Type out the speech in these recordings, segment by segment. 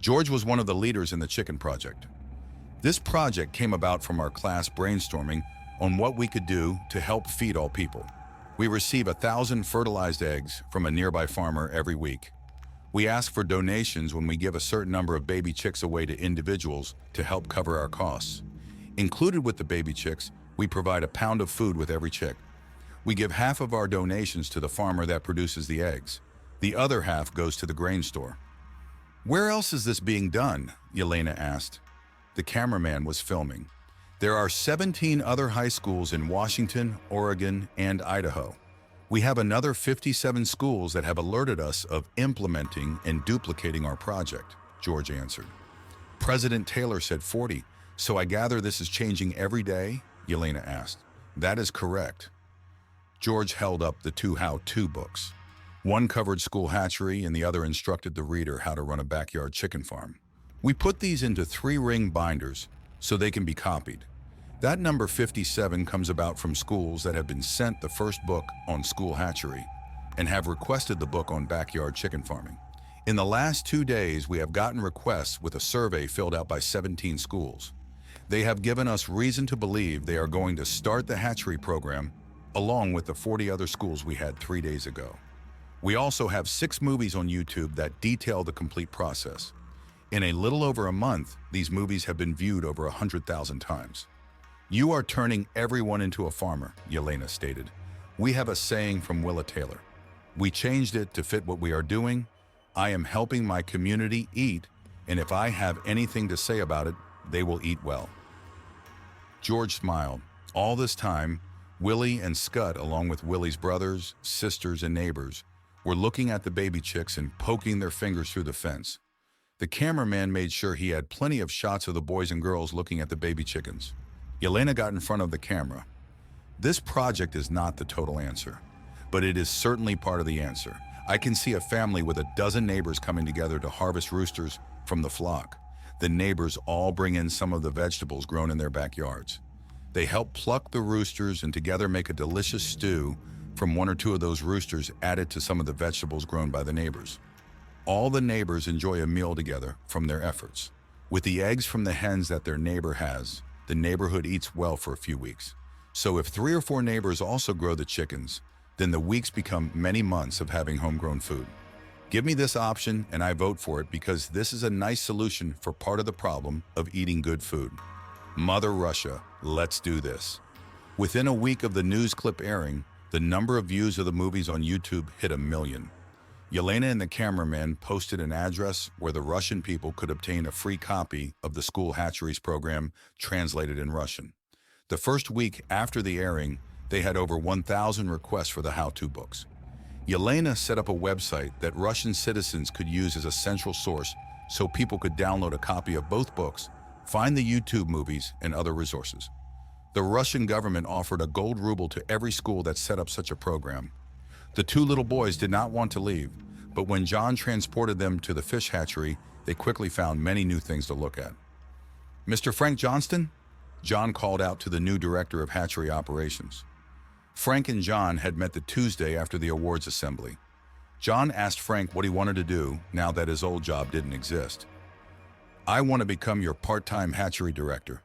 George was one of the leaders in the chicken project. This project came about from our class brainstorming on what we could do to help feed all people. We receive 1,000 fertilized eggs from a nearby farmer every week. We ask for donations when we give a certain number of baby chicks away to individuals to help cover our costs. Included with the baby chicks, we provide a pound of food with every chick. We give half of our donations to the farmer that produces the eggs. The other half goes to the grain store. "Where else is this being done?" Yelena asked. The cameraman was filming. "There are 17 other high schools in Washington, Oregon, and Idaho. We have another 57 schools that have alerted us of implementing and duplicating our project," George answered. "President Taylor said 40, so I gather this is changing every day?" Yelena asked. "That is correct." George held up the two how-to books. One covered school hatchery and the other instructed the reader how to run a backyard chicken farm. "We put these into 3-ring binders so they can be copied. That number 57 comes about from schools that have been sent the first book on school hatchery and have requested the book on backyard chicken farming. In the last 2 days, we have gotten requests with a survey filled out by 17 schools. They have given us reason to believe they are going to start the hatchery program along with the 40 other schools we had 3 days ago. We also have 6 movies on YouTube that detail the complete process. In a little over a month, these movies have been viewed over 100,000 times. You are turning everyone into a farmer," Yelena stated. "We have a saying from Willa Taylor. We changed it to fit what we are doing. I am helping my community eat, and if I have anything to say about it, they will eat well." George smiled. All this time, Willie and Scud, along with Willie's brothers, sisters, and neighbors, were looking at the baby chicks and poking their fingers through the fence. The cameraman made sure he had plenty of shots of the boys and girls looking at the baby chickens. Yelena got in front of the camera. "This project is not the total answer, but it is certainly part of the answer. I can see a family with a dozen neighbors coming together to harvest roosters from the flock. The neighbors all bring in some of the vegetables grown in their backyards. They help pluck the roosters and together make a delicious stew from 1 or 2 of those roosters added to some of the vegetables grown by the neighbors. All the neighbors enjoy a meal together from their efforts. With the eggs from the hens that their neighbor has, the neighborhood eats well for a few weeks. So if 3 or 4 neighbors also grow the chickens, then the weeks become many months of having homegrown food. Give me this option and I vote for it because this is a nice solution for part of the problem of eating good food. Mother Russia, let's do this." Within a week of the news clip airing, the number of views of the movies on YouTube hit 1 million. Yelena and the cameraman posted an address where the Russian people could obtain a free copy of the school hatcheries program translated in Russian. The first week after the airing, they had over 1,000 requests for the how-to books. Yelena set up a website that Russian citizens could use as a central source so people could download a copy of both books, find the YouTube movies, and other resources. The Russian government offered a gold ruble to every school that set up such a program. The 2 little boys did not want to leave, but when John transported them to the fish hatchery, they quickly found many new things to look at. "Mr. Frank Johnston?" John called out to the new director of hatchery operations. Frank and John had met the Tuesday after the awards assembly. John asked Frank what he wanted to do now that his old job didn't exist. "I want to become your part-time hatchery director.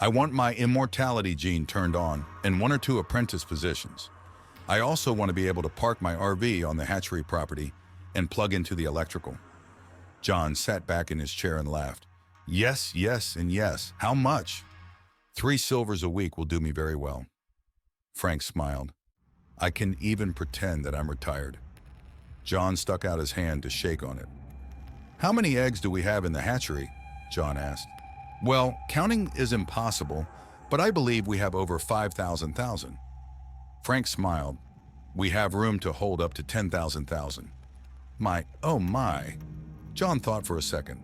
I want my immortality gene turned on and 1 or 2 apprentice positions. I also want to be able to park my RV on the hatchery property and plug into the electrical." John sat back in his chair and laughed. "Yes, yes, and yes. How much?" "3 silvers a week will do me very well." Frank smiled. "I can even pretend that I'm retired." John stuck out his hand to shake on it. "How many eggs do we have in the hatchery?" John asked. "Well, counting is impossible, but I believe we have over 5,000. Frank smiled. "We have room to hold up to 10,000. My, oh my." John thought for a second.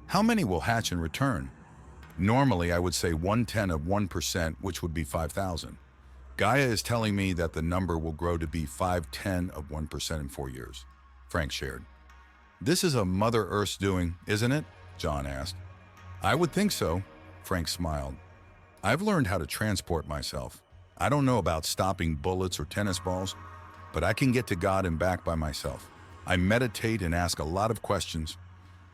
"How many will hatch and return?" "Normally, I would say 1/10 of 1%, which would be 5,000. Gaia is telling me that the number will grow to be 5/10 of 1% in 4 years," Frank shared. "This is a Mother Earth's doing, isn't it?" John asked. "I would think so," Frank smiled. "I've learned how to transport myself. I don't know about stopping bullets or tennis balls, but I can get to God and back by myself. I meditate and ask a lot of questions.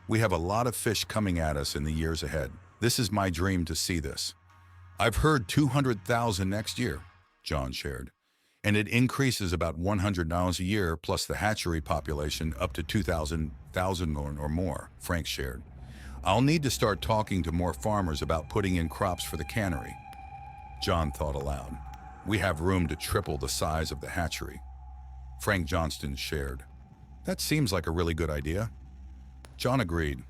We have a lot of fish coming at us in the years ahead. This is my dream to see this. I've heard 200,000 next year, John shared. And it increases about 100 a year plus the hatchery population up to 2,000 or more, Frank shared. I'll need to start talking to more farmers about putting in crops for the cannery. John thought aloud. We have room to triple the size of the hatchery. Frank Johnston shared. That seems like a really good idea. John agreed.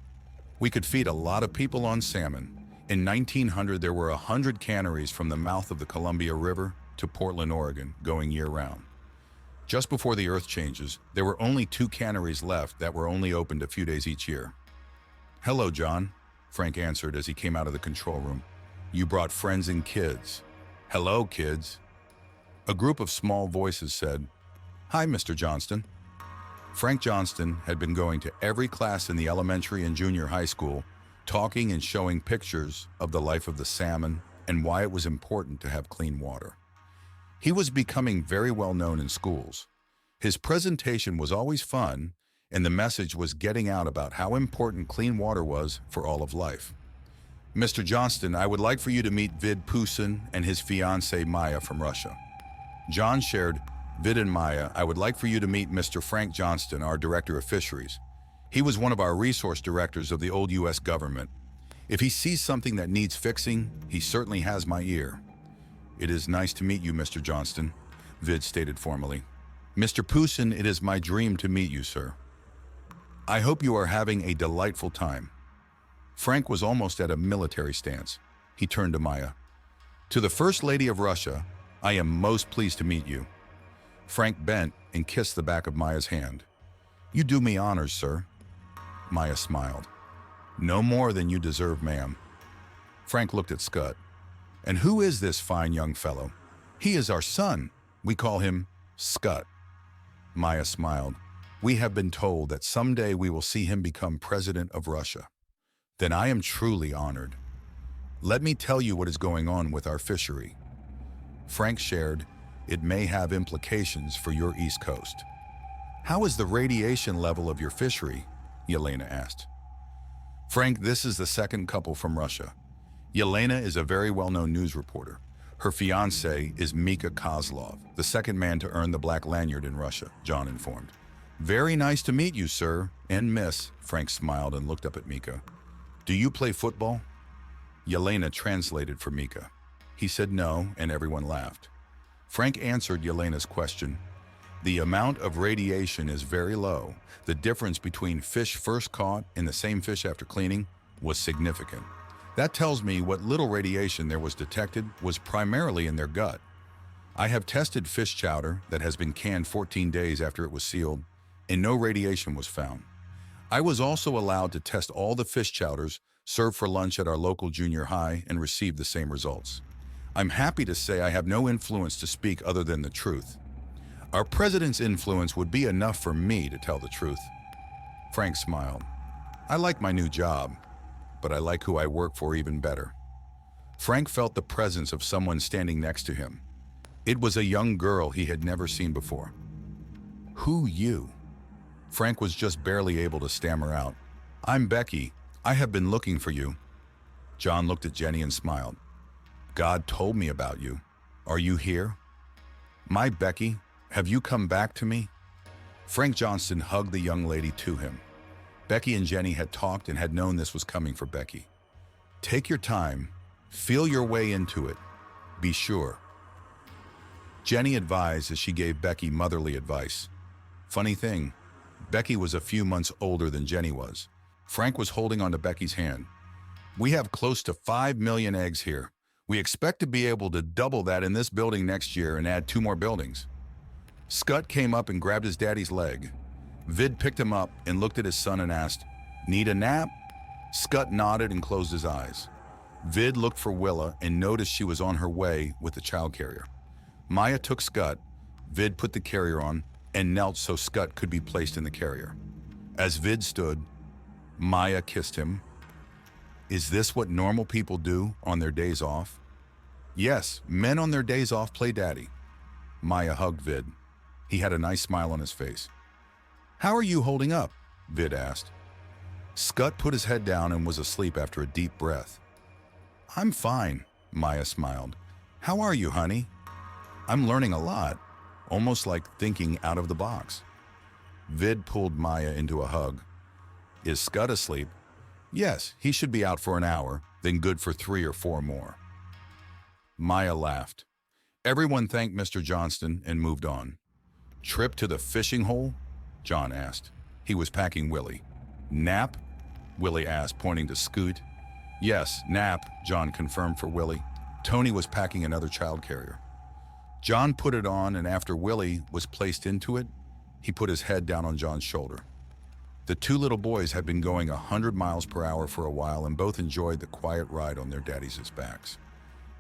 We could feed a lot of people on salmon. In 1900, there were 100 canneries from the mouth of the Columbia River to Portland, Oregon, going year-round. Just before the earth changes, there were only 2 canneries left that were only opened a few days each year. Hello, John, Frank answered as he came out of the control room. You brought friends and kids. Hello, kids. A group of small voices said, Hi, Mr. Johnston. Frank Johnston had been going to every class in the elementary and junior high school, talking and showing pictures of the life of the salmon and why it was important to have clean water. He was becoming very well known in schools. His presentation was always fun, and the message was getting out about how important clean water was for all of life. Mr. Johnston, I would like for you to meet Vid Pusin and his fiancée Maya from Russia. John shared, Vid and Maya, I would like for you to meet Mr. Frank Johnston, our Director of Fisheries. He was one of our resource directors of the old U.S. government. If he sees something that needs fixing, he certainly has my ear. It is nice to meet you, Mr. Johnston, Vid stated formally. Mr. Pusin, it is my dream to meet you, sir. I hope you are having a delightful time. Frank was almost at a military stance. He turned to Maya. To the First Lady of Russia, I am most pleased to meet you. Frank bent and kissed the back of Maya's hand. You do me honors, sir. Maya smiled. No more than you deserve, ma'am. Frank looked at Scott. And who is this fine young fellow? He is our son. We call him Scott. Maya smiled. We have been told that someday we will see him become president of Russia. Then I am truly honored. Let me tell you what is going on with our fishery. Frank shared, it may have implications for your East Coast. How is the radiation level of your fishery? Yelena asked. Frank, this is the second couple from Russia. Yelena is a very well-known news reporter. Her fiancé is Mika Kozlov, the second man to earn the Black Lanyard in Russia, John informed. Very nice to meet you, sir, and miss, Frank smiled and looked up at Mika. Do you play football? Yelena translated for Mika. He said no, and everyone laughed. Frank answered Yelena's question. The amount of radiation is very low. The difference between fish first caught and the same fish after cleaning was significant. That tells me what little radiation there was detected was primarily in their gut. I have tested fish chowder that has been canned 14 days after it was sealed, and no radiation was found. I was also allowed to test all the fish chowders served for lunch at our local junior high and received the same results. I'm happy to say I have no influence to speak other than the truth. Our president's influence would be enough for me to tell the truth. Frank smiled. I like my new job, but I like who I work for even better. Frank felt the presence of someone standing next to him. It was a young girl he had never seen before. Who you? Frank was just barely able to stammer out. I'm Becky. I have been looking for you. John looked at Jenny and smiled. God told me about you. Are you here? My Becky, have you come back to me? Frank Johnston hugged the young lady to him. Becky and Jenny had talked and had known this was coming for Becky. Take your time. Feel your way into it. Be sure. Jenny advised as she gave Becky motherly advice. Funny thing, Becky was a few months older than Jenny was. Frank was holding onto Becky's hand. We have close to 5 million eggs here. We expect to be able to double that in this building next year and add 2 more buildings. Scott came up and grabbed his daddy's leg. Vid picked him up and looked at his son and asked, Need a nap? Scott nodded and closed his eyes. Vid looked for Willa and noticed she was on her way with the child carrier. Maya took Scott, Vid put the carrier on, and knelt so Scott could be placed in the carrier. As Vid stood, Maya kissed him. Is this what normal people do on their days off? Yes, men on their days off play daddy. Maya hugged Vid. He had a nice smile on his face. How are you holding up? Vid asked. Scott put his head down and was asleep after a deep breath. "I'm fine," Maya smiled. "How are you, honey?" "I'm learning a lot, almost like thinking out of the box." Vid pulled Maya into a hug. "Is Scott asleep?" "Yes, he should be out for an hour, then good for 3 or 4 more." Maya laughed. Everyone thanked Mr. Johnston and moved on. "Trip to the fishing hole?" John asked. He was packing Willie. "Nap?" Willie asked, pointing to Scoot. "Yes, nap," John confirmed for Willie. Tony was packing another child carrier. John put it on, and after Willie was placed into it, he put his head down on John's shoulder. The 2 little boys had been going 100 miles per hour for a while, and both enjoyed the quiet ride on their daddies' backs.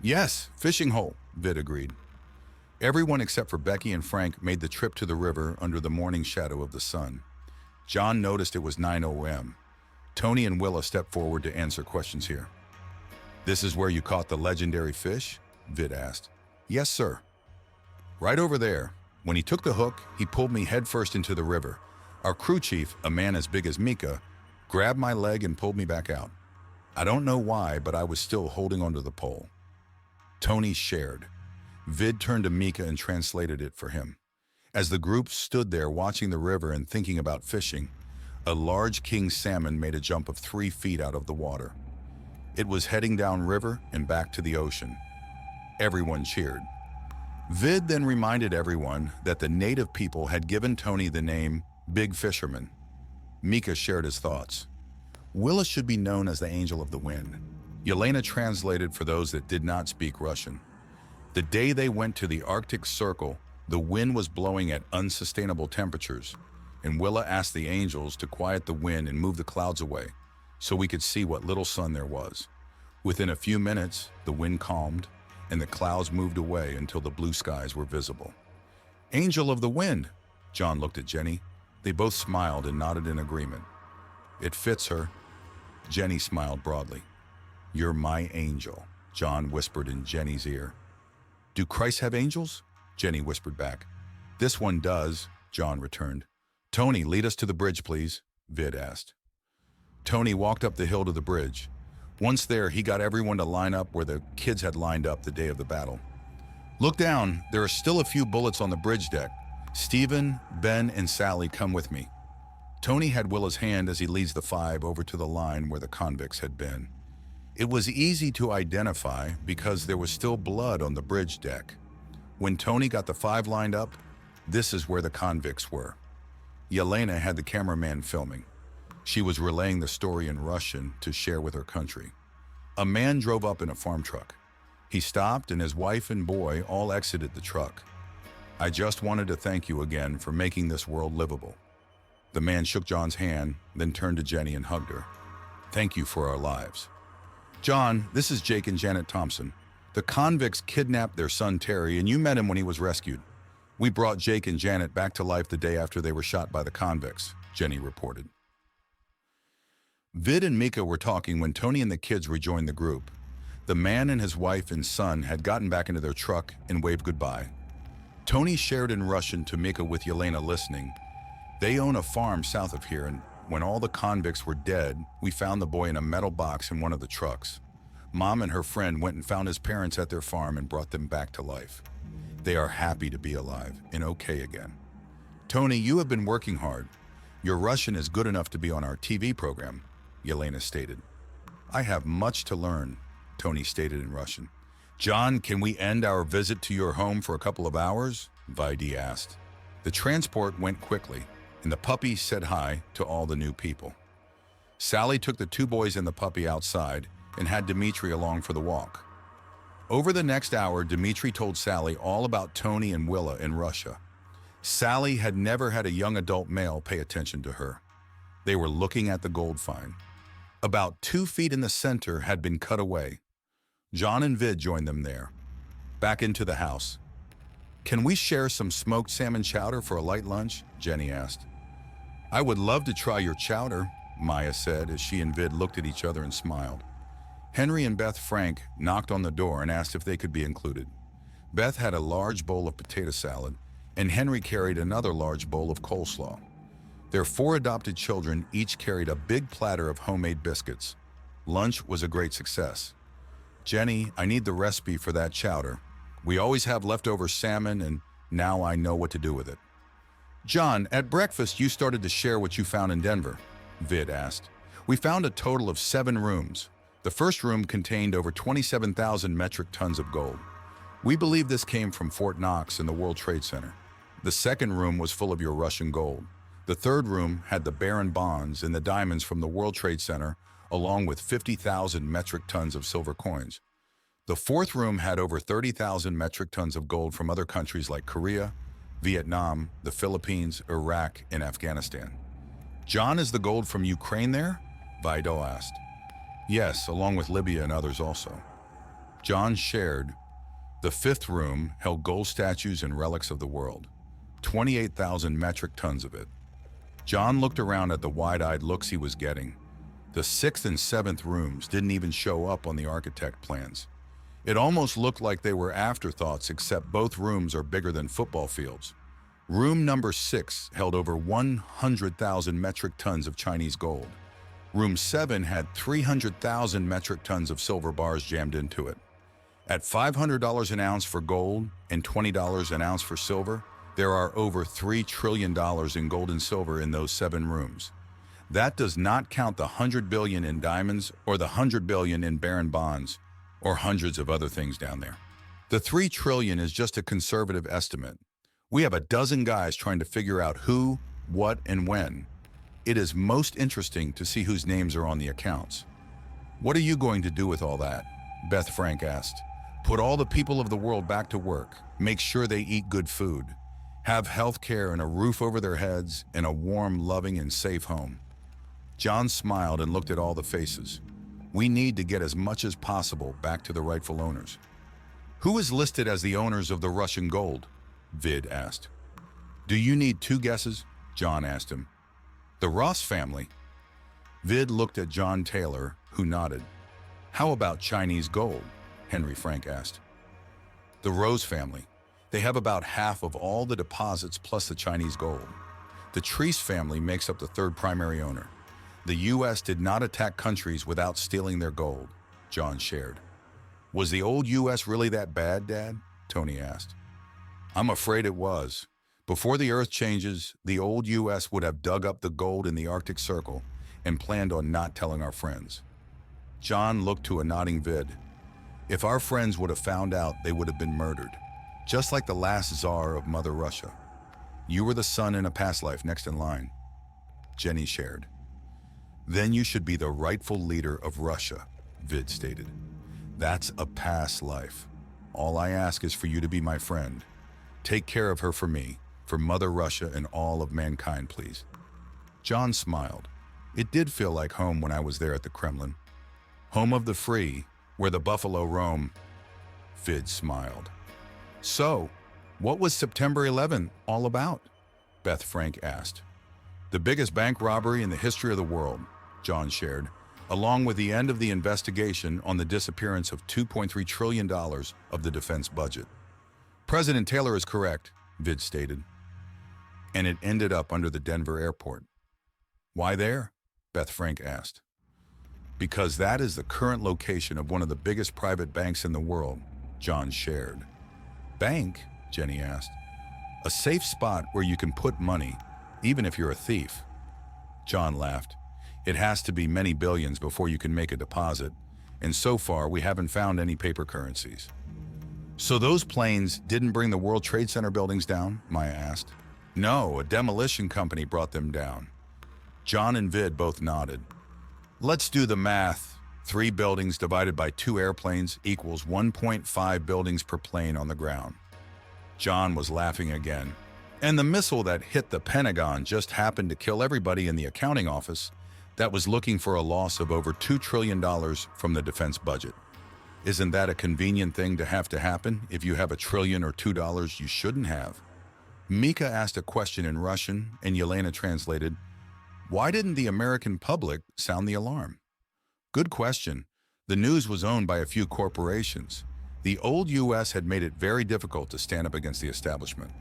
"Yes, fishing hole," Vid agreed. Everyone except for Becky and Frank made the trip to the river under the morning shadow of the sun. John noticed it was 9 a.m. Tony and Willa stepped forward to answer questions here. "This is where you caught the legendary fish?" Vid asked. "Yes, sir." "Right over there. When he took the hook, he pulled me headfirst into the river. Our crew chief, a man as big as Mika, grabbed my leg and pulled me back out. I don't know why, but I was still holding onto the pole." Tony shared. Vid turned to Mika and translated it for him. As the group stood there watching the river and thinking about fishing, a large king salmon made a jump of 3 feet out of the water. It was heading down river and back to the ocean. Everyone cheered. Vid then reminded everyone that the native people had given Tony the name Big Fisherman. Mika shared his thoughts. "Willa should be known as the Angel of the Wind." Yelena translated for those that did not speak Russian. The day they went to the Arctic Circle, the wind was blowing at unsustainable temperatures, and Willa asked the angels to quiet the wind and move the clouds away so we could see what little sun there was. Within a few minutes, the wind calmed, and the clouds moved away until the blue skies were visible. "Angel of the Wind," John looked at Jenny. They both smiled and nodded in agreement. "It fits her." Jenny smiled broadly. "You're my angel," John whispered in Jenny's ear. "Do Christ have angels?" Jenny whispered back. "This one does," John returned. "Tony, lead us to the bridge, please," Vid asked. Tony walked up the hill to the bridge. Once there, he got everyone to line up where the kids had lined up the day of the battle. "Look down. There are still a few bullets on the bridge deck. Stephen, Ben, and Sally, come with me." Tony had Willa's hand as he leads the 5 over to the line where the convicts had been. It was easy to identify because there was still blood on the bridge deck. When Tony got the 5 lined up, this is where the convicts were. Yelena had the cameraman filming. She was relaying the story in Russian to share with her country. A man drove up in a farm truck. He stopped and his wife and boy all exited the truck. "I just wanted to thank you again for making this world livable." The man shook John's hand, then turned to Jenny and hugged her. "Thank you for our lives." "John, this is Jake and Janet Thompson. The convicts kidnapped their son Terry, and you met him when he was rescued. We brought Jake and Janet back to life the day after they were shot by the convicts," Jenny reported. Vid and Mika were talking when Tony and the kids rejoined the group. The man and his wife and son had gotten back into their truck and waved goodbye. Tony shared in Russian to Mika with Yelena listening. "They own a farm south of here, and when all the convicts were dead, we found the boy in a metal box in one of the trucks. Mom and her friend went and found his parents at their farm and brought them back to life. They are happy to be alive and okay again." "Tony, you have been working hard. Your Russian is good enough to be on our TV program," Yelena stated. "I have much to learn," Tony stated in Russian. "John, can we end our visit to your home for a couple of hours?" Vaidi asked. The transport went quickly, and the puppy said hi to all the new people. Sally took the 2 boys and the puppy outside and had Dmitri along for the walk. Over the next hour, Dmitri told Sally all about Tony and Willa in Russia. Sally had never had a young adult male pay attention to her. They were looking at the gold find. About 2 feet in the center had been cut away. John and Vid joined them there. Back into the house. "Can we share some smoked salmon chowder for a light lunch?" Jenny asked. "I would love to try your chowder," Maya said as she and Vid looked at each other and smiled. Henry and Beth Frank knocked on the door and asked if they could be included. Beth had a large bowl of potato salad, and Henry carried another large bowl of coleslaw. Their 4 adopted children each carried a big platter of homemade biscuits. Lunch was a great success. "Jenny, I need the recipe for that chowder. We always have leftover salmon, and now I know what to do with it." "John, at breakfast you started to share what you found in Denver," Vid asked. "We found a total of 7 rooms. The first room contained over 27,000 metric tons of gold. We believe this came from Fort Knox in the World Trade Center. The second room was full of your Russian gold. The third room had the barren bonds and the diamonds from the World Trade Center, along with 50,000 metric tons of silver coins. The fourth room had over 30,000 metric tons of gold from other countries like Korea, Vietnam, the Philippines, Iraq, and Afghanistan." "John, is the gold from Ukraine there?" Vidal asked. "Yes, along with Libya and others also." John shared. The fifth room held gold statues and relics of the world, 28,000 metric tons of it. John looked around at the wide-eyed looks he was getting. The sixth and seventh rooms didn't even show up on the architect plans. It almost looked like they were afterthoughts, except both rooms are bigger than football fields. Room number 6 held over 100,000 metric tons of Chinese gold. Room 7 had 300,000 metric tons of silver bars jammed into it. At $500 an ounce for gold and $20 an ounce for silver, there are over $3 trillion in gold and silver in those 7 rooms. That does not count the 100 billion in diamonds or the 100 billion in barren bonds or hundreds of other things down there. The 3 trillion is just a conservative estimate. We have a dozen guys trying to figure out who, what, and when. It is most interesting to see whose names are on the accounts. "What are you going to do with all that?" Beth Frank asked. "Put all the people of the world back to work, make sure they eat good food, have health care and a roof over their heads, and a warm, loving, and safe home." John smiled and looked at all the faces. "We need to get as much as possible back to the rightful owners." "Who is listed as the owners of the Russian gold?" Vid asked. "Do you need 2 guesses?" John asked him. "The Ross family." Vid looked at John Taylor, who nodded. "How about Chinese gold?" Henry Frank asked. "The Rose family. They have about half of all the deposits plus the Chinese gold. The Treese family makes up the 3rd primary owner. The U.S. did not attack countries without stealing their gold," John shared. "Was the old U.S. really that bad, Dad?" Tony asked. "I'm afraid it was. Before the Earth changes, the old U.S. would have dug up the gold in the Arctic Circle and planned on not telling our friends." John looked to a nodding Vid. "If our friends would have found out, they would have been murdered, just like the last Tsar of Mother Russia. You were the son in a past life next in line," Jenny shared. "Then you should be the rightful leader of Russia," Vid stated. "That's a past life. All I ask is for you to be my friend. Take care of her for me, for Mother Russia and all of mankind, please." John smiled. "It did feel like home when I was there at the Kremlin. Home of the free, where the buffalo roam." Vid smiled. "So, what was September 11 all about?" Beth Frank asked. "The biggest bank robbery in the history of the world," John shared, along with the end of the investigation on the disappearance of $2.3 trillion of the defense budget. "President Taylor is correct," Vid stated. "And it ended up under the Denver airport." "Why there?" Beth Frank asked. "Because that is the current location of one of the biggest private banks in the world," John shared. "Bank?" Jenny asked. "A safe spot where you can put money, even if you're a thief." John laughed. "It has to be many billions before you can make a deposit, and so far we haven't found any paper currencies." "So those planes didn't bring the World Trade Center buildings down?" Maya asked. "No, a demolition company brought them down." John and Vid both nodded. "Let's do the math. 3 buildings divided by 2 airplanes equals 1.5 buildings per plane on the ground." John was laughing again. "And the missile that hit the Pentagon just happened to kill everybody in the accounting office that was looking for a loss of over $2 trillion from the defense budget. Isn't that a convenient thing to happen if you have $1 trillion or $2 you shouldn't have?" Mika asked a question in Russian, and Yelena translated, "Why didn't the American public sound the alarm?" "Good question. The news was owned by a few corporations. The old U.S. had made it very difficult to stand up against the establishment.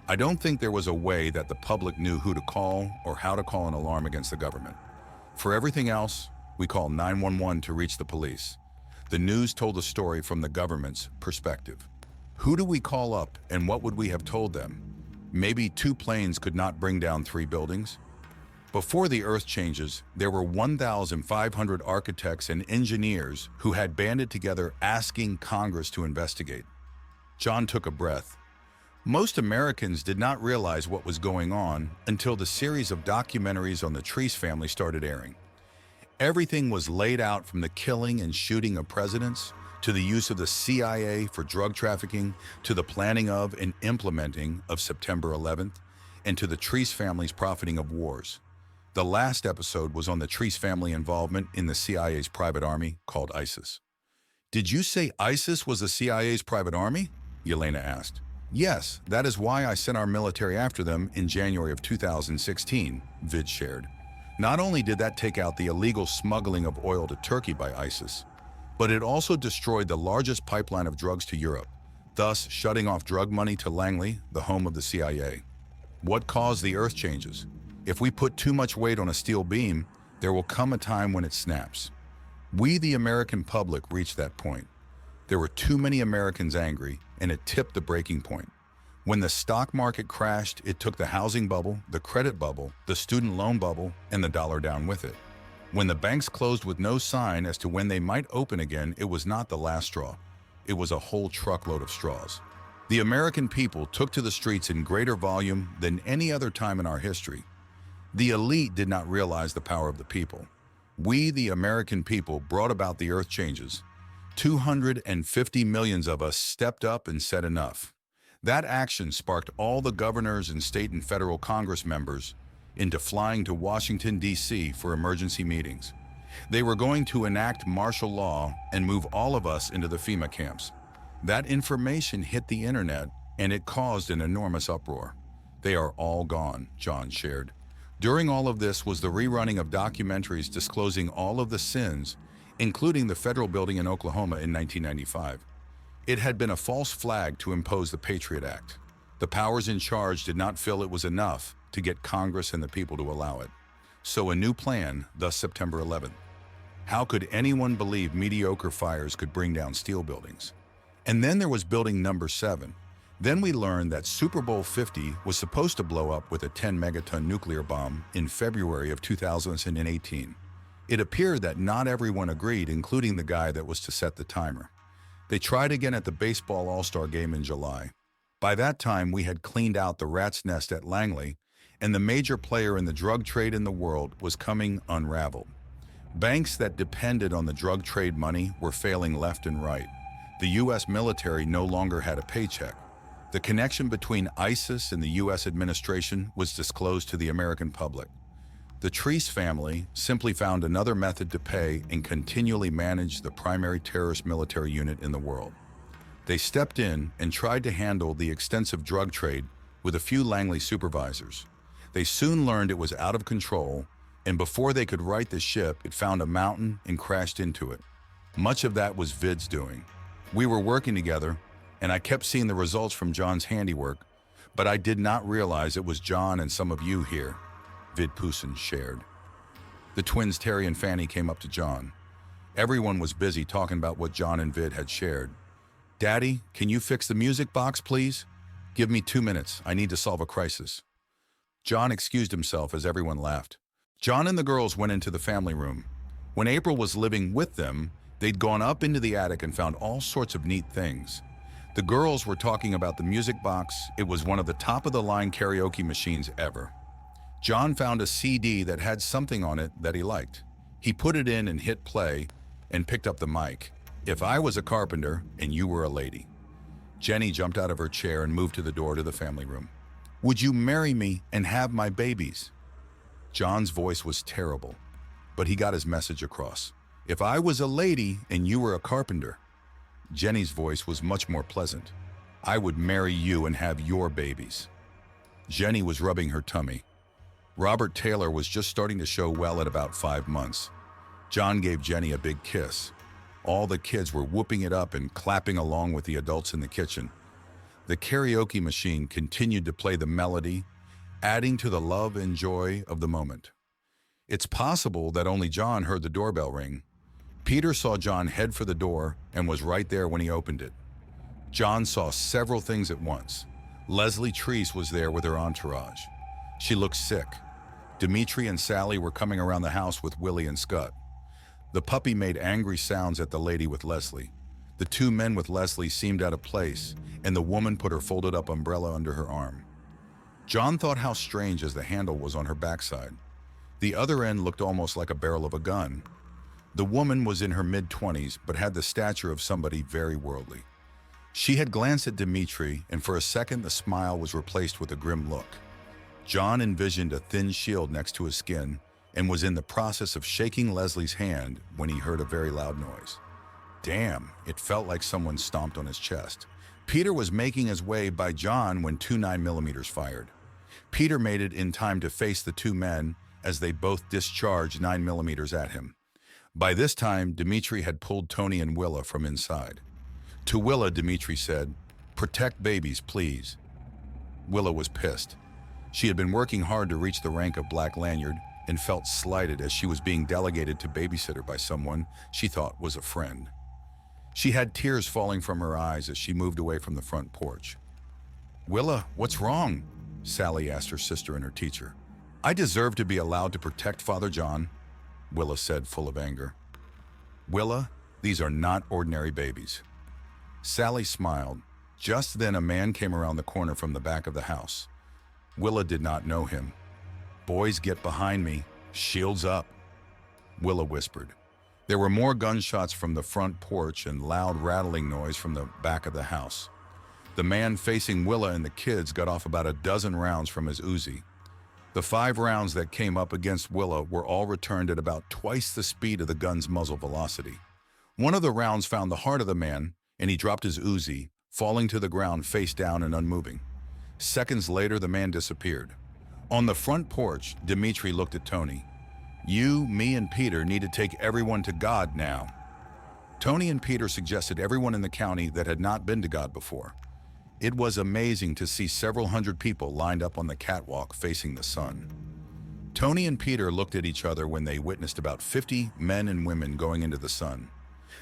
I don't think there was a way that the public knew who to call or how to call an alarm against the government. For everything else, we called 911 to reach the police. The news told the story from the government's perspective. Who do we call up and what would we have told them? Maybe 2 planes could not bring down 3 buildings? Before the Earth changes, there were 1,500 architects and engineers who had banded together asking Congress to investigate. John took a breath. Most Americans did not realize what was going on until the series of documentaries on the Treese family started airing. Everything was laid out, from the killing and shooting of presidents, to the use of the CIA for drug trafficking, to the planning of and implementing of September 11th, and to the Treese family's profiting of wars. The last episode was on the Treese family involvement in the CIA's private army called ISIS. Did you say ISIS was the CIA's private army? Yelena asked. Yes, that is why I sent our military after them in January of 2016, Vid shared. Not only did that take out the illegal smuggling of oil to Turkey by ISIS, but it also destroyed the largest pipeline of drugs to Europe, thus shutting off drug money to Langley, the home of the CIA. What caused the Earth changes? If we put too much weight on a steel beam, there will come a time when it snaps. We, the American public, reached that point. There were too many Americans angry, and it tipped the breaking point. When the stock market crashed, it took the housing bubble, the credit bubble, the student loan bubble, and the dollar down with it. When the banks closed with no sign as to when they might open again, it was not the last straw. It was a whole truckload of straws. The American people took to the streets in greater volume than any other time in our history. The elite did not realize the power of the people. We, the American people, brought about the Earth changes. 250 million of us stepped up and said enough. That action sparked all the governors and state and federal Congress members into flying to Washington, D.C. for emergency meetings. They were going to enact martial law and move all of us into the FEMA camps. That information hit the internet, and it caused an enormous uproar. They are all gone, John shared. During all of this was the rerunning of documentaries disclosing all of the sins, including the federal building in Oklahoma in 1995. It had been a false flag to impose the Patriot Act. The powers in charge did not feel it was enough to get Congress and the people to allow it. So a new plan, thus September 11th. How could anyone believe mediocre fires could bring down steel buildings? And then there was building number 7. Then we learned that Super Bowl 50 was supposed to blow up with a 10-megaton nuclear bomb in February of 2018. It appeared that not everyone agreed, including the guy that was to set the timer. They tried again at the baseball All-Star game in July. By that time, we had cleaned out the rat's nest at Langley, and the major player in the drug trade in the world was coming unraveled. Banks that depended on the drug trade money were failing left and right. The U.S. military no longer had a paycheck. The connection between ISIS and the U.S. administration was disclosed to the American public. The Treese family simply found another method to pay and continually manage the primary terrorist military unit in the world. They stepped in and tried to handle the extensive drug trade with a few Langley supervisors. They soon learned it was out of control, and before they could right the ship, it found a mountain and crashed into it. Much of that was Vid's doing. We were working together, and I kept seeing the results from John's handiwork, but I did not realize it was John and some of you here, Vid Poussin shared. The twins Terry and Fanny came up to John. Everyone was busy talking about what John and Vid had shared. Daddy, can you fix the music box, please? Give me 2 minutes. I need to solve a crisis. John excused himself as everyone laughed. John and the girls went into the family room. When April was living with them, they'd gone up into the attic and found all sorts of neat things. The girls were talking about the music box. It was one of the top-of-the-line karaoke machines ever. John found a CD that had something on it that he liked. He put it in and hit play and picked up the mic. If I was a carpenter and you were a lady. Jenny jumped out of her chair and moved to the door to the family room. Would you marry me and have my babies? John's voice was terrible, but he got his message across. If I was a lady and you were a carpenter. Jenny's voice was much more pleasant. I would marry you and have your babies. Jenny was rubbing her tummy. Robert Taylor was just starting to show well at about 5 months. John gave Jenny a big kiss. All the kids were whooping it up and clapping along with the adults in the kitchen. The karaoke machine continued to play the melody, adding to the love and joy of the moment. It's possible that only John heard the doorbell ring. Peter saw John head for the door and was right there when he opened it. John saw several things at once. Leslie Treese was there with her entourage. She looked sick. Dimitri and Sally were coming around the house with Willie and Scott. The puppy made angry sounds at the lady with Leslie. The two men with Leslie seemed out of place, and the woman put her folded-up umbrella under her arm. John thought how strange as the handle was on her backside. The other end looked almost like a barrel of a gun. The woman was in her mid-20s, but had the stature of somebody very worldly. She had glanced at Dimitri, and for a second the smile was replaced with a grim look. John envisioned a thin shield next to his skin and was in the process of shaking Leslie's hand when he heard a very loud noise. Damn, it felt like someone stomped on his chest. Peter was making his way by John when two 9mm fired. Peter made it in time to face the two men as they both discharged 9mm at him. By this time, Dimitri had pulled Tony and Willa from inside. To Willa, Dimitri said, "Protect babies, please." Willa was pissed. She had been working hard to reach the rank of Black Lanyard and felt slighted as she was being delegated to babysitter by someone she thought was a friend. She had tears falling from her eyes as she moved away from the front porch. "Willa, what's wrong?" Sally asked her sister and her teacher. "I deserve to be allowed to protect Father John," Willa said, full of anger. "Willa, these are not ordinary babies." Sally smiled. Just then a man came around the corner from the back of the house. Willa did not know him. "Boys, get behind me. Shields up," Willa whispered. There were more gunshots from the front porch and loud rattling noise from the back of the house. The man facing Willa and the kids got off about a dozen rounds from his Uzi. The 5 rounds that came up against Willa were all returned at about twice the speed of the gun's muzzle velocity. One of the rounds found the heart of the man, and he dropped his Uzi, falling to the ground face down and unmoving. Seconds later, the man disappeared. On the front porch, Dimitri looked at Tony. "You, me, and Peter need to take everyone to God now." Tony and Peter suggested everyone in the county that had not been to God before. It was amazing to see several hundred people lined up on the catwalk facing the sun. Tony and Peter looked at each other when they witnessed about 50 men and women going into the sun.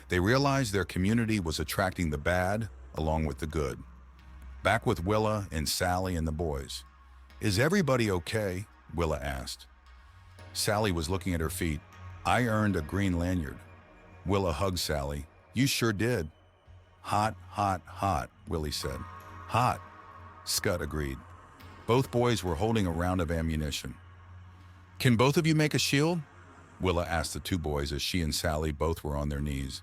They realized their community was attracting the bad along with the good. Back with Willa and Sally and the boys. "Is everybody okay?" Willa asked. Sally was looking at her feet. "I earned a green lanyard." Willa hugged Sally. "You sure did." "Hot, hot, hot," Willie said. "Hot," Scott agreed. Both boys were holding a round of ammunition. "Can both of you make a shield?" Willa asked the two boys as she and Sally both were on their knees.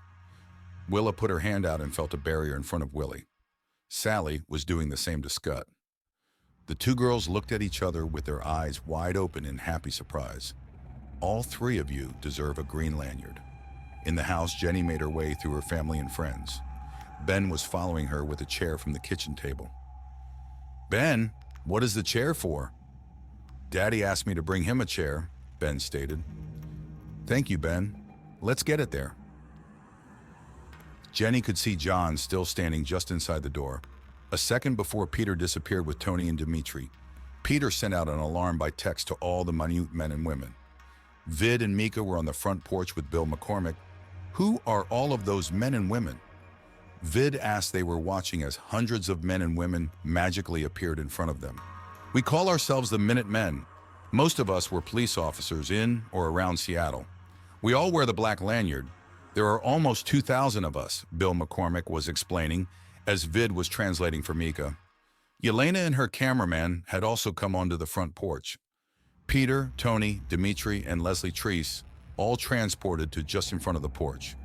Willa put her hand out and felt a barrier in front of Willie. Sally was doing the same to Scott. The two girls looked at each other with their eyes wide open in happy surprise. "All 3 of you deserve a green lanyard." In the house, Jenny made her way through her family and friends. Ben was following her with a chair from the kitchen table. "Ben, what is the chair for?" "Daddy asked me to bring him a chair," Ben stated. "Thank you, Ben. Let's get it there." Jenny could see John still standing just inside the door. A second before Peter disappeared with Tony and Dimitri, Peter sent out an alarm by text to all the minute men and women. Vid and Mika were on the front porch with Bill McCormick. "Who are all of those men and women?" Vid asked. They were watching as hundreds of men and women magically appeared in front of them. "We call ourselves the Minutemen. Most of us were police officers in or around Seattle. We all wear the black lanyard. There are almost 2,000 of us," Bill McCormick was explaining as Vid was translating for Mika. Yelena and her cameraman had also come onto the front porch. Peter, Tony, Dimitri, and Leslie Treese all transported to just in front of the porch.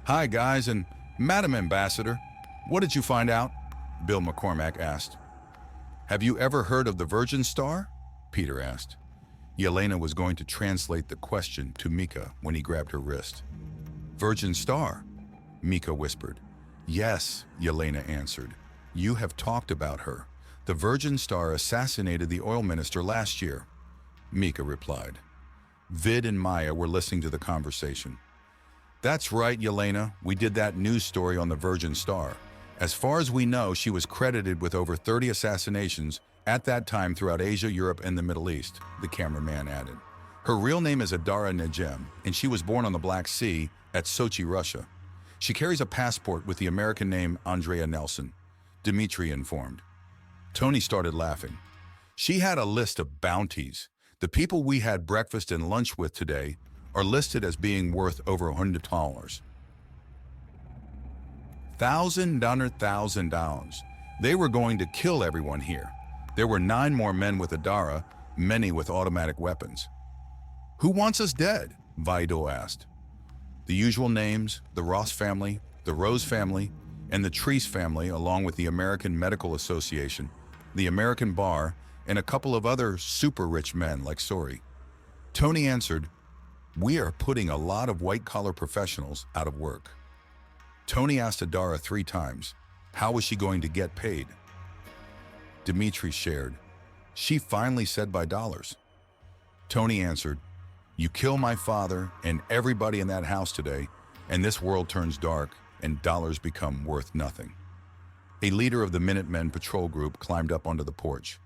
"Hi guys, and Madam Ambassador, what did you find out?" Bill McCormack asked. "Have you ever heard of the Virgin Star?" Peter asked. Yelena was going to translate the question to Mika when he grabbed her wrist. "Virgin Star?" Mika whispered. "Yes," Yelena answered. "You have talked about her. The Virgin Star assassinated the oil minister last year," Mika replied. Vid and Maya were listening to the conversation. "That's right, Yelena. We did that news story on the Virgin Star. As far as we know, she was credited with over 30 assassinations at that time throughout Asia, Europe, and the Middle East, the cameraman added. Her real name is Adara Najem, and she was born on the Black Sea at Sochi, Russia. She carries a passport with the American name Andrea Nelson, Dmitry informed. Tony started laughing. She had a list of bounties. The people we had breakfast and lunch with today are listed as being worth over $100. $1,000. They were going to kill everyone here. There were 9 more men with Adara, many with automatic weapons. Who wants us dead? Vaido asked. The usual names, the Ross family, the Rose family, and the Treese family, along with the American Medical Association, the American Bar, and a couple of other super rich men like Sori. Tony answered, "We are putting a lot of white-collar professionals out of work." Tony asked Adara 3 times, how was she going to get paid? Dmitry shared, "She finally said by dollars." Tony answered, "You kill my father and everybody in that house today, and this world turns dark and dollars become worth nothing." A leader of the Minutemen patrol group climbed up onto the porch.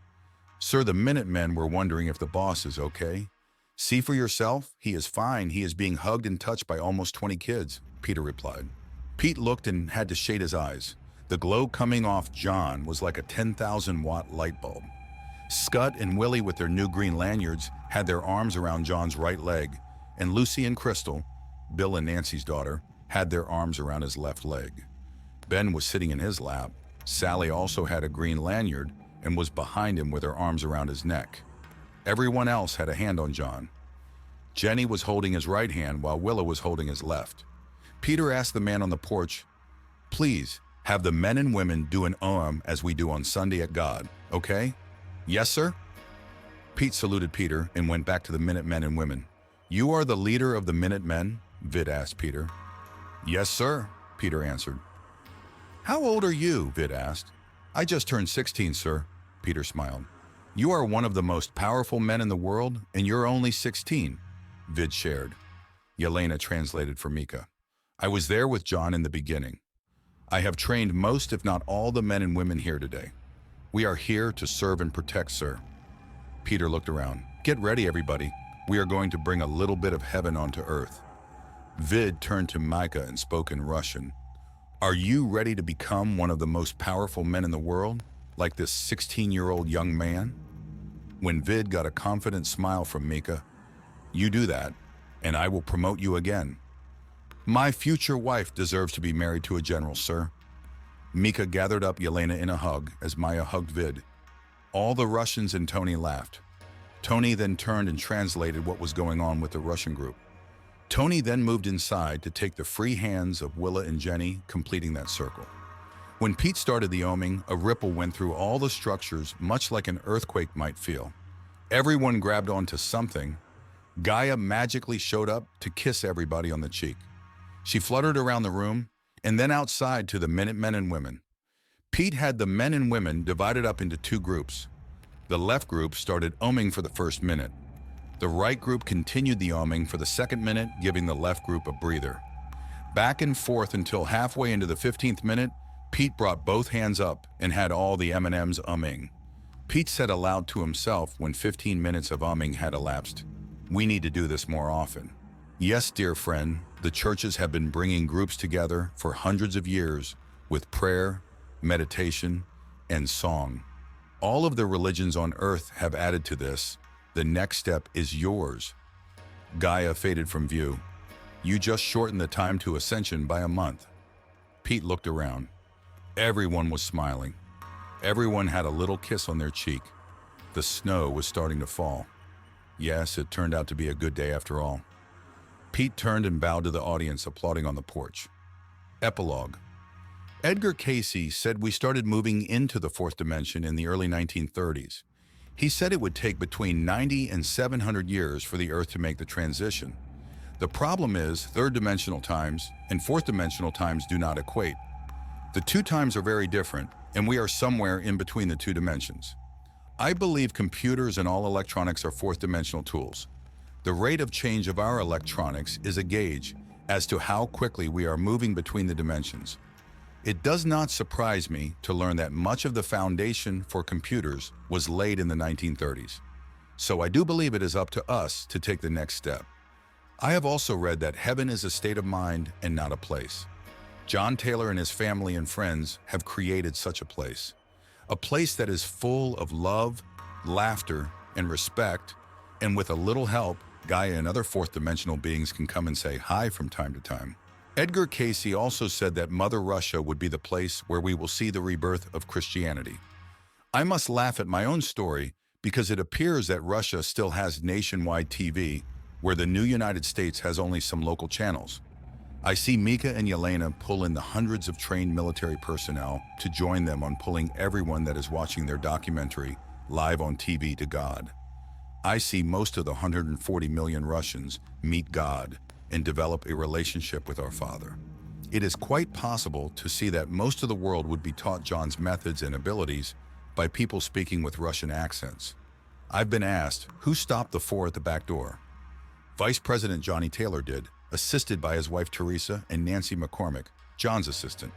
"Sir, the Minutemen were wondering if the boss is okay." "See for yourself. He is fine. He is being hugged and touched by almost 20 kids," Peter replied. Pete looked and had to shade his eyes. The glow coming off John was like a 10,000-watt light bulb. Scud and Willie, with their new green lanyards, had their arms around John's right leg, and Lucy and Crystal, Bill and Nancy's daughter, had their arms around his left leg. Ben was sitting in his lap. Sally also had a green lanyard and was behind him with her arms around his neck. Everyone else had a hand on John. Jenny was holding his right hand while Willow was holding his left. Peter asked the man on the porch, "Please, have the men and women do an Om as we do on Sunday at God, okay?" "Yes, sir." Pete saluted Peter and went back to the Minutemen and women. "You are the leader of the Minutemen?" Vid asked Peter. "Yes, sir," Peter answered. "How old are you?" Vid asked. "I just turned 16, sir," Peter smiled. "You are one of the most powerful men in the world, and you're only 16, Vid shared. Yelena translated for Mika. "I was there with John in the beginning. I have trained most, if not all, the men and women here today. We are here to serve and protect, sir." Peter looked around. "Get ready, everybody. We are going to bring a little bit of heaven onto earth." Vid turned to Micah and spoke in Russian. "Are you ready to become one of the most powerful men in the world, like this 16-year-old young man?" When Vid got a confident smile from Mika, "You do that, and I will promote you again." "My future wife deserves to be married to a general, sir." Mika gathered up Yelena in a hug as Maya hugged Vid. All the Russians and Tony laughed. Tony then turned and translated what was going on with the Russian group. Tony then moved inside to take the free hands of Willa and Jenny, completing that circle. When Pete started the oming, a ripple went through all the structures, much like an earthquake might feel. Everyone grabbed onto something. Gaia magically showed up to kiss everybody on the cheek. She fluttered around the room and then outside to the Minutemen and women. Pete had the men and women divided up into 2 groups. The left group started oming for the first minute. The right group continued the oming for the second minute, giving the left group a breather. Back and forth until halfway into the 15th minute, Pete brought both hands up and had all the M&Ms umming. Pete said aloud to himself when 15 minutes of umming had elapsed, "We need to do this more often." Yes, dear friend, the churches have been bringing groups together for hundreds of years with prayer, meditation, and song. All of the religions on earth have added to this. The next step is yours. Gaia faded from view. You just shortened the time to ascension by a month. Pete looked around. Everyone was smiling. Everyone had a little kiss on their cheek. The snow was starting to fall. Yes, it turned out to be a good day after all. Pete turned and bowed to the audience applauding on the porch. Epilogue. Edgar Cayce said we started moving into the 4th dimension in the early 1930s. He said it would take between 90 and 700 years for the Earth to make the transition. The problem is 3rd dimensional times and 4th dimensional times do not equate. The 2 times are very different, and we are somewhere in between the 2 dimensions. I believe computers and all electronics are 4th dimensional tools. The rate of change of our electronics is a gauge as to how quickly we are moving between the dimensions. It does not surprise me to learn that much of the foundation for computers was laid in the 1930s. So I do believe it is up to us to take the next step. I have also read that heaven is a state of mind and not a place. John Taylor and his family and friends have created such a place that is full of love, laughter, and respect, and with a little help, Gaia and other fourth-dimensional beings can come and say hi from time to time. Edgar Cayce also said that Mother Russia would be the place where we will see the rebirth of Christianity. I must laugh at my own story because it appears that Russia still has nationwide TV, where the new United States has only some local channels. I see Mika and Yelena pull in the hundreds of trained military personnel to join them on pulling everyone that is watching their documentary live on TV to God. I see most of the 140 million Russians meet God and develop a relationship with our Father. It is quite possible to see that most of the world would be taught John's methods and abilities by people speaking with Russian accents. I've been asked, who stopped the four at the back door? Vice President Johnny Taylor did, assisted by his wife Teresa and Nancy McCormick, John's assistant.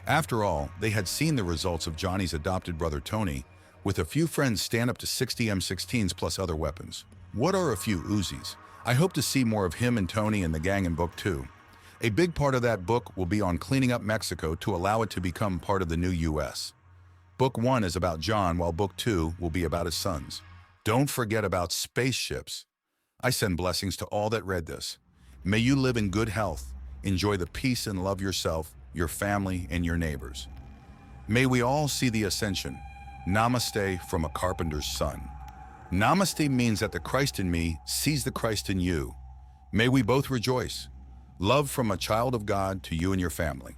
After all, they had seen the results of Johnny's adopted brother Tony, with a few friends stand up to 60 M16s plus other weapons. What are a few Uzis? I hope to see more of him and Tony and the gang in Book 2. A big part of that book will be on cleaning up Mexico to allow it to become part of the new U.S. Book 1 is about John, while Book 2 will be about his sons. Don't forget about spaceships. I send blessings to all that read this. May you live in good health, enjoy the peace and love yourself, your family, and your neighbors. May we all see the ascension. Namaste from a carpenter's son. Namaste means that the Christ in me sees the Christ in you. May we both rejoice. Love from a child of God to you and your family.